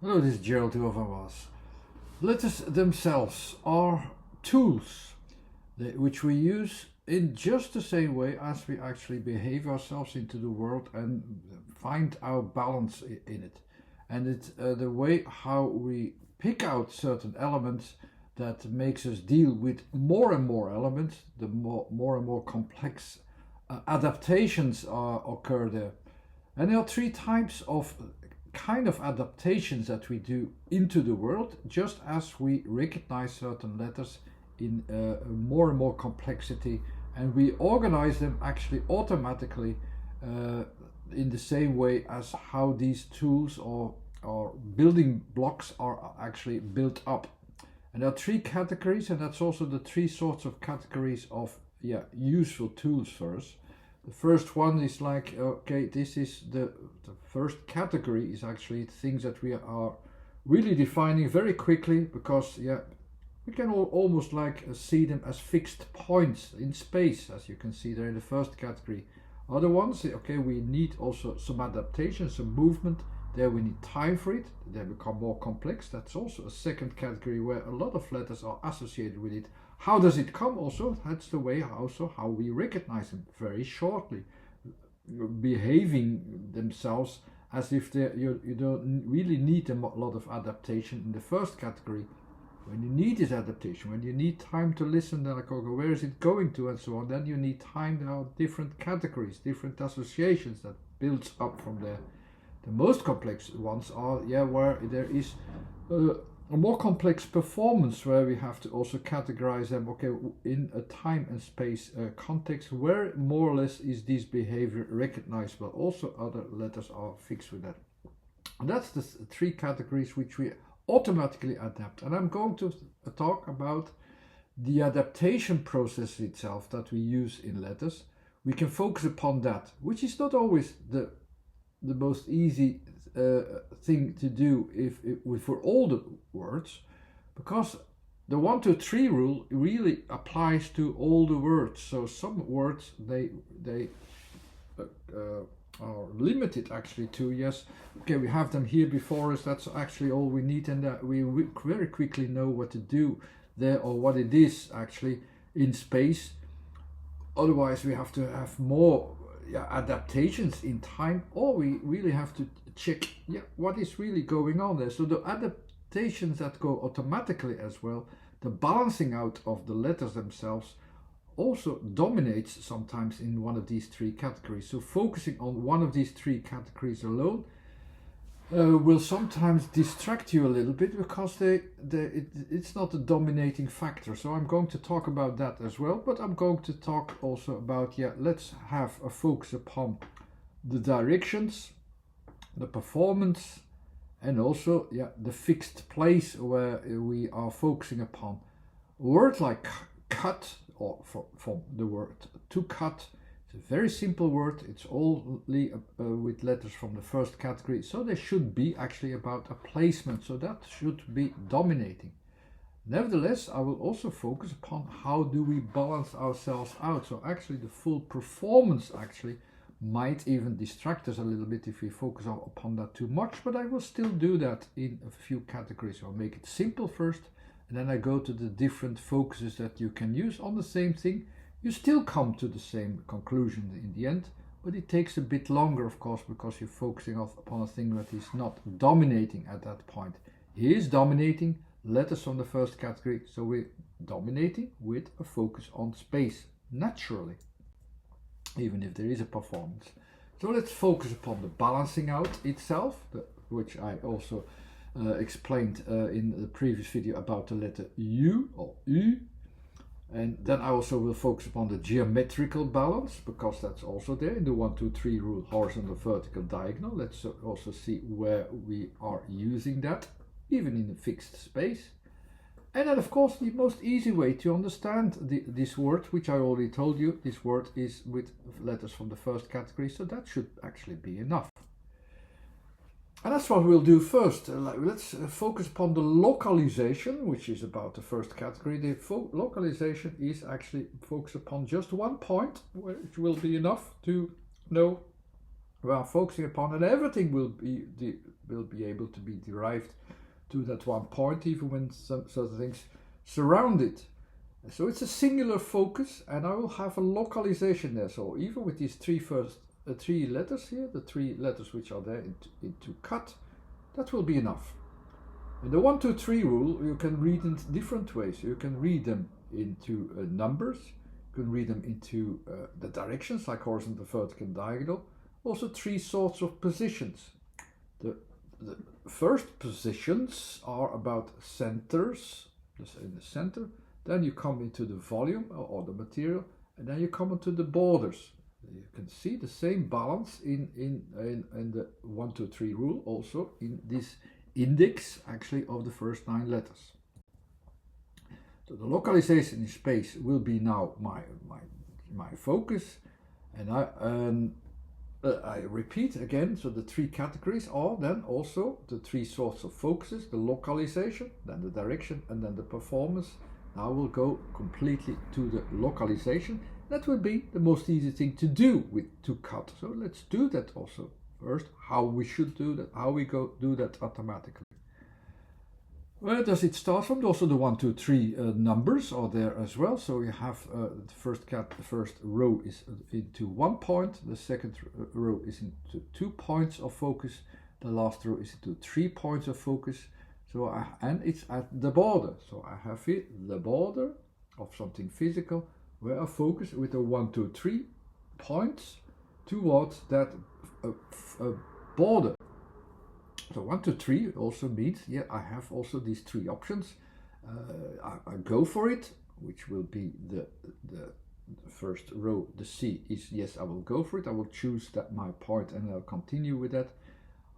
Hello, this is Gerald Ovavas. Letters themselves are tools which we use in just the same way as we actually behave ourselves into the world and find our balance in it. And it's the way how we pick out certain elements that makes us deal with more and more elements, the more and more complex adaptations occur there. And there are three types of kind of adaptations that we do into the world, just as we recognize certain letters in more and more complexity, and we organize them actually automatically in the same way as how these tools or building blocks are actually built up. And there are three categories, and that's also the three sorts of categories of useful tools for us. The first one is like, okay, this is the first category is actually things that we are really defining very quickly, because we can almost like see them as fixed points in space, as you can see there in the first category. Other ones, okay, we need also some adaptation, some movement. There we need time for it. They become more complex. That's also a second category where a lot of letters are associated with it. How does it come also? That's the way also how we recognize them very shortly, behaving themselves as if you don't really need a lot of adaptation in the first category. When you need this adaptation, when you need time to listen, like, okay, where is it going to, and so on, then you need time. There are different categories, different associations that builds up from there. The most complex ones are where there is a more complex performance, where we have to also categorize them, okay, in a time and space context, where more or less is this behavior recognizable. Also other letters are fixed with that. And that's the three categories which we automatically adapt. And I'm going to talk about the adaptation process itself that we use in letters. We can focus upon that, which is not always the most easy thing to do if for all the words, because the 1, 2, 3 rule really applies to all the words. So some words they are limited actually to, yes, okay, we have them here before us, that's actually all we need, and that we very quickly know what to do there, or what it is actually in space. Otherwise we have to have more adaptations in time, or we really have to check what is really going on there. So the adaptations that go automatically as well, the balancing out of the letters themselves, also dominates sometimes in one of these three categories. So focusing on one of these three categories alone will sometimes distract you a little bit, because it's not a dominating factor. So I'm going to talk about that as well, but I'm going to talk also about, let's have a focus upon the directions, the performance, and also the fixed place where we are focusing upon. A word like cut, or from the word to cut, it's a very simple word. It's only with letters from the first category, so they should be actually about a placement, so that should be dominating. Nevertheless, I will also focus upon how do we balance ourselves out. So actually the full performance actually might even distract us a little bit if we focus upon that too much, but I will still do that in a few categories. I'll make it simple first, and then I go to the different focuses that you can use on the same thing. You still come to the same conclusion in the end, but it takes a bit longer, of course, because you're focusing upon a thing that is not dominating at that point. He is dominating letters from the first category, so we're dominating with a focus on space, naturally, even if there is a performance. So let's focus upon the balancing out itself, which I also explained in the previous video about the letter U or U. And then I also will focus upon the geometrical balance, because that's also there in the 1, 2, 3 rule, horizontal, vertical, diagonal. Let's also see where we are using that, even in a fixed space. And then, of course, the most easy way to understand this word, which I already told you, this word is with letters from the first category, so that should actually be enough. And that's what we'll do first. Let's focus upon the localization, which is about the first category. The localization is actually focused upon just one point, which will be enough to know we are focusing upon, and everything will be will be able to be derived to that one point, even when some certain things surround it. So it's a singular focus, and I will have a localization there. So even with these three letters here, the three letters which are there into cut, that will be enough. And the 1, 2, 3 rule you can read in different ways. You can read them into numbers, you can read them into the directions like horizontal, vertical, and diagonal. Also 3 sorts of positions. The first positions are about centers, just in the center. Then you come into the volume or the material, and then you come into the borders. You can see the same balance in the 1, 2, 3 rule, also in this index actually of the first 9 letters. So the localization in space will be now my focus, and I repeat again. So the 3 categories are then also the 3 sorts of focuses: the localization, then the direction, and then the performance. Now we'll go completely to the localization. That will be the most easy thing to do to cut. So let's do that also first, how we should do that, how we do that automatically. Where does it start from? Also the 1, 2, 3 numbers are there as well. So you have the first row is into 1 point, the second row is into 2 points of focus, the last row is into 3 points of focus. So and it's at the border. So I have here the border of something physical where I focus with the 1, 2, 3 points towards that border. So 1, 2, 3 also means, yeah, I have also these 3 options. I go for it, which will be the first row. The C is yes, I will go for it. I will choose that my point and I'll continue with that.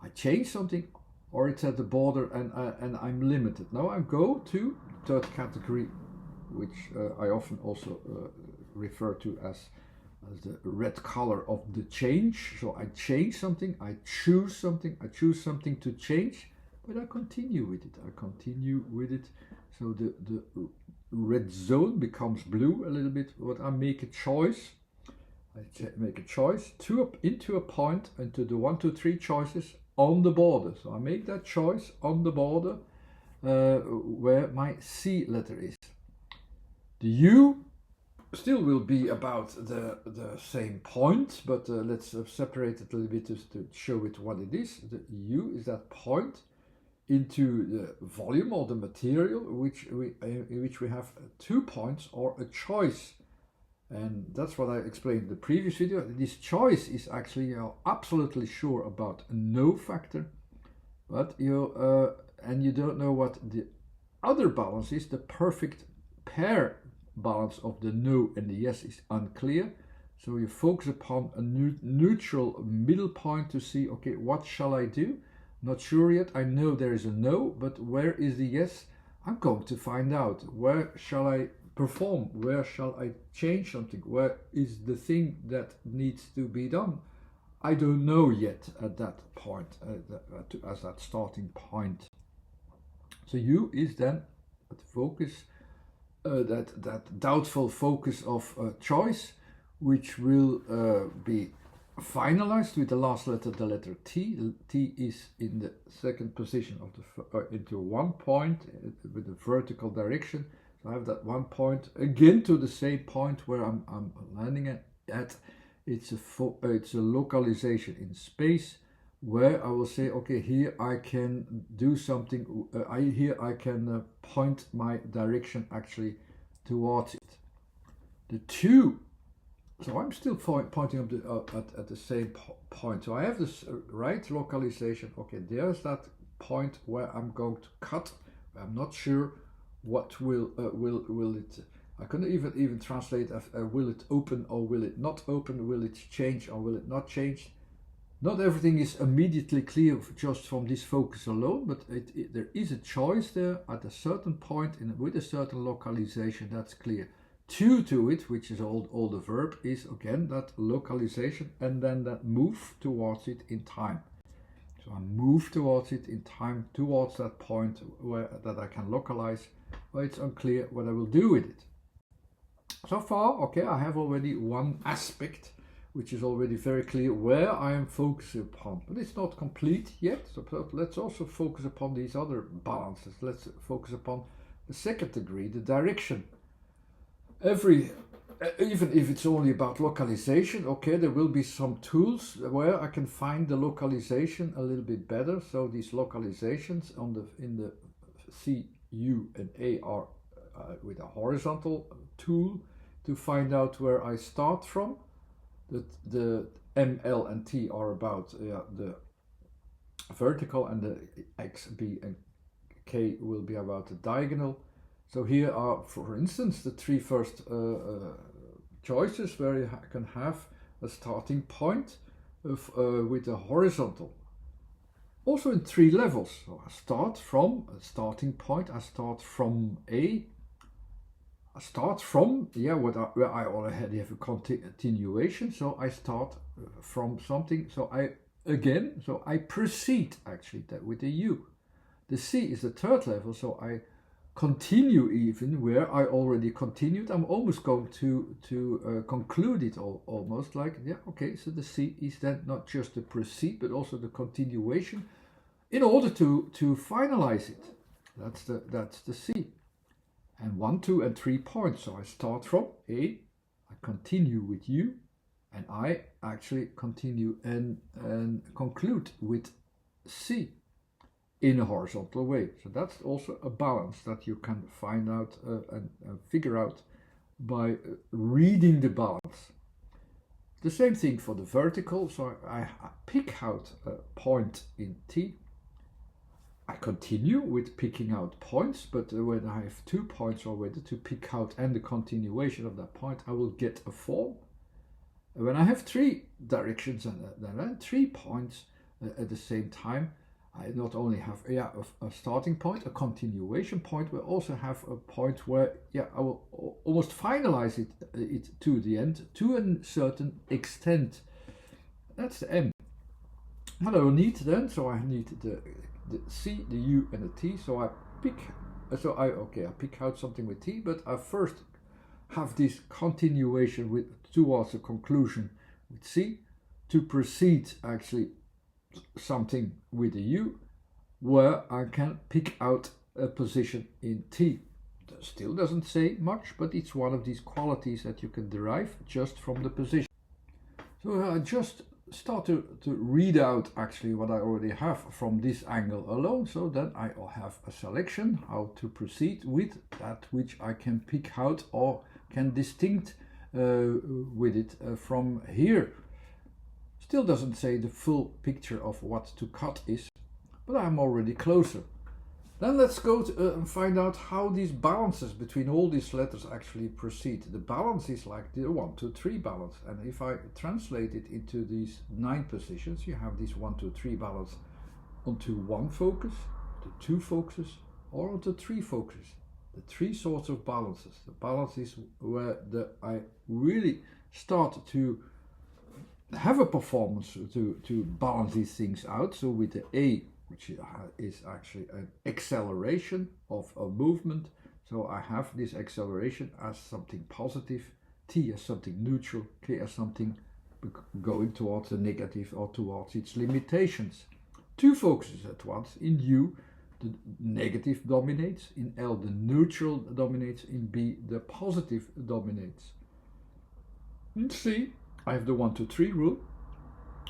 I change something, or it's at the border and I'm limited. Now I go to third category, which I often also refer to as the red color of the change. So I change something, I choose something to change, but I continue with it. So the red zone becomes blue a little bit, but I make a choice. Into a point, into the 1, 2, 3 choices on the border. So I make that choice on the border where my C letter is. The U still will be about the same point, but let's separate it a little bit to show it what it is. The U is that point into the volume or the material in which we have 2 points or a choice. And that's what I explained in the previous video. This choice is actually, you're absolutely sure about a no factor, but you don't know what the other balance is. The perfect pair balance of the no and the yes is unclear. So you focus upon a neutral middle point to see, okay, what shall I do? Not sure yet. I know there is a no, but where is the yes? I'm going to find out. Where shall I perform? Where shall I change something? Where is the thing that needs to be done? I don't know yet at that point, as that starting point. So U is then the focus, that doubtful focus of choice, which will be finalized with the last letter, the letter T. T is in the second position of into 1 point with the vertical direction. So I have that 1 point again to the same point where I'm landing at. It's a localization in space where I will say, okay, here I can do something. Here I can point my direction actually towards it. The 2. So I'm still pointing up at the same point. So I have this right localization. Okay, there's that point where I'm going to cut. I'm not sure what will it. I couldn't even translate as will it open or will it not open? Will it change or will it not change? Not everything is immediately clear just from this focus alone, but there is a choice there at a certain point with a certain localization. That's clear. 2 to it, which is all the verb, is again that localization and then that move towards it in time. So I move towards it in time, towards that point that I can localize, but it's unclear what I will do with it. So far, okay, I have already one aspect which is already very clear where I am focusing upon. But it's not complete yet, so let's also focus upon these other balances. Let's focus upon the second degree, the direction. Even if it's only about localization, okay, there will be some tools where I can find the localization a little bit better. So these localizations in the C, U, and A are with a horizontal tool to find out where I start from. The M, L, and T are about the vertical, and the X, B, and K will be about the diagonal. So here are, for instance, the three first choices where you can have a starting point with a horizontal. Also in 3 levels. So I start from a starting point, I start from A, I start from, where I already have a continuation, so I start from something, so I proceed actually with the U. The C is the 3rd level, so I continue even where I already continued. I'm almost going to conclude it almost like, so the C is then not just the proceed, but also the continuation in order to finalize it. That's the C. And 1, 2, and 3 points. So I start from A, I continue with U, and I actually continue and conclude with C in a horizontal way. So that's also a balance that you can find out and figure out by reading the balance. The same thing for the vertical. So I pick out a point in T. I continue with picking out points, but when I have 2 points already to pick out and the continuation of that point, I will get a form. And when I have 3 directions and then 3 points at the same time, I not only have a starting point, a continuation point, but also have a point where I will almost finalize it to the end to a certain extent. That's the M. What I will need then, so I need the C, the U, and the T. So I pick out something with T, but I first have this continuation towards a conclusion with C to proceed actually something with the U where I can pick out a position in T. That still doesn't say much, but it's one of these qualities that you can derive just from the position. So I just start to read out actually what I already have from this angle alone. So then I have a selection how to proceed with that which I can pick out or can distinct with it from here. Still doesn't say the full picture of what to cut is, but I'm already closer. Then let's go and find out how these balances between all these letters actually proceed. The balance is like the 1, 2, 3 balance, and if I translate it into these 9 positions, you have this 1, 2, 3 balance onto 1 focus, to 2 focuses, or onto 3 focuses. The 3 sorts of balances. The balance is where I really start to have a performance to balance these things out. So with the A, which is actually an acceleration of a movement, so I have this acceleration as something positive, T as something neutral, K as something going towards the negative or towards its limitations. 2 focuses at once. In U, the negative dominates, in L the neutral dominates, in B the positive dominates. In C, I have the 1, 2, 3 rule,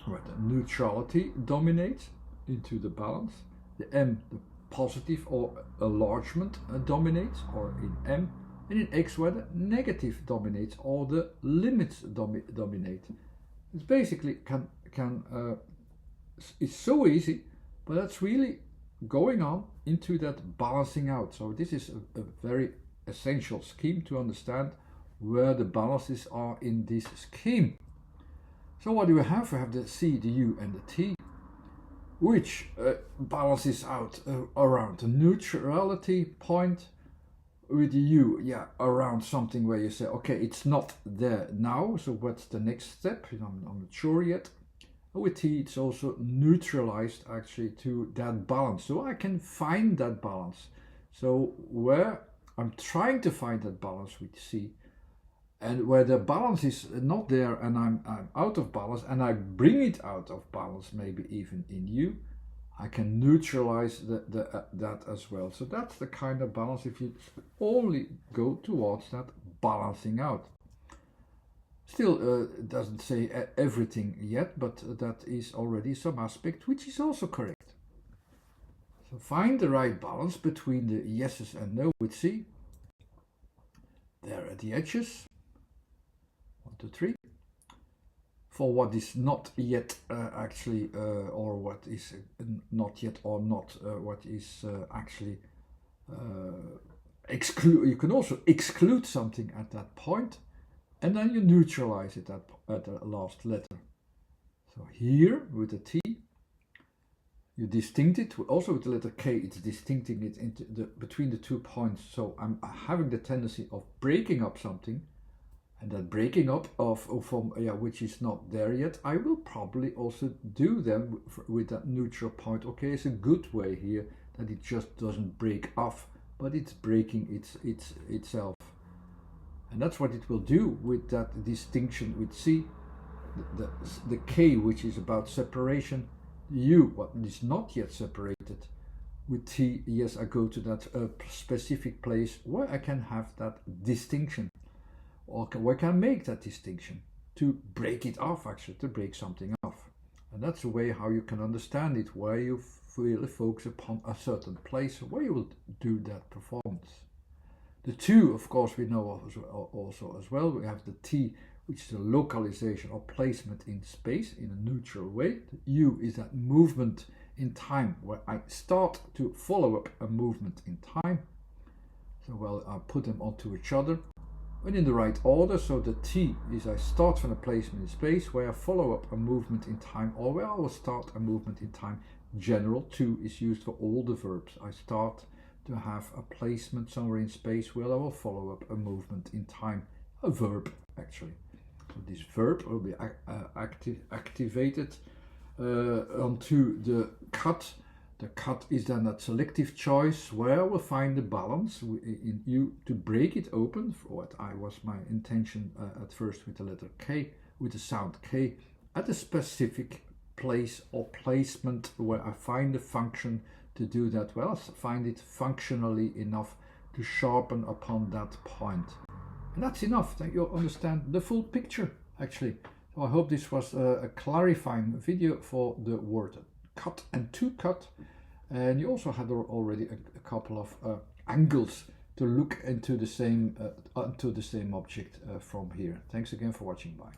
where the neutrality dominates into the balance. The M, the positive or enlargement dominates, or in M, and in X where the negative dominates or the limits dominate. It's basically it's so easy, but that's really going on into that balancing out. So this is a very essential scheme to understand where the balances are in this scheme. So what do we have? We have the C, the U, and the T, which balances out around the neutrality point. With the U, around something where you say, okay, it's not there now, so what's the next step? I'm not sure yet. With T, it's also neutralized actually to that balance, so I can find that balance. So where I'm trying to find that balance with C, And where the balance is not there and I'm out of balance and I bring it out of balance, maybe even in U, I can neutralize that as well. So that's the kind of balance if you only go towards that balancing out. Still, it doesn't say everything yet, but that is already some aspect which is also correct. So find the right balance between the yeses and no with C. There at the edges. 1, 2, 3. For what is not yet actually, or what is not yet or not, what is actually exclude. You can also exclude something at that point, and then you neutralize it at the last letter. So here with the T, you distinct it. Also with the letter K, it's distincting it into between the 2 points. So I'm having the tendency of breaking up something. And that breaking up from which is not there yet, I will probably also do them with that neutral point. Okay, it's a good way here that it just doesn't break off, but it's breaking itself. And that's what it will do with that distinction with C. The K, which is about separation, U, what is not yet separated. With T, yes, I go to that specific place where I can have that distinction. Or where can I make that distinction? To break it off, actually, to break something off. And that's the way how you can understand it, where you really focus upon a certain place where you will do that performance. The 2, of course, we know also as well. We have the T, which is the localization or placement in space in a neutral way. The U is that movement in time, where I start to follow up a movement in time. So well, I put them onto each other. And in the right order, so the T is I start from a placement in space where I follow up a movement in time, or where I will start a movement in time. General 2 is used for all the verbs. I start to have a placement somewhere in space where I will follow up a movement in time, a verb actually. So this verb will be activated onto the cut. The cut is then that selective choice where we'll find the balance in U to break it open, for what I was my intention at first with the letter K, with the sound K, at a specific place or placement where I find the function to do that well, find it functionally enough to sharpen upon that point. And that's enough that you'll understand the full picture actually. So I hope this was a clarifying video for the word cut and to cut, and you also had already a couple of angles to look into the same object from here. Thanks again for watching. Bye.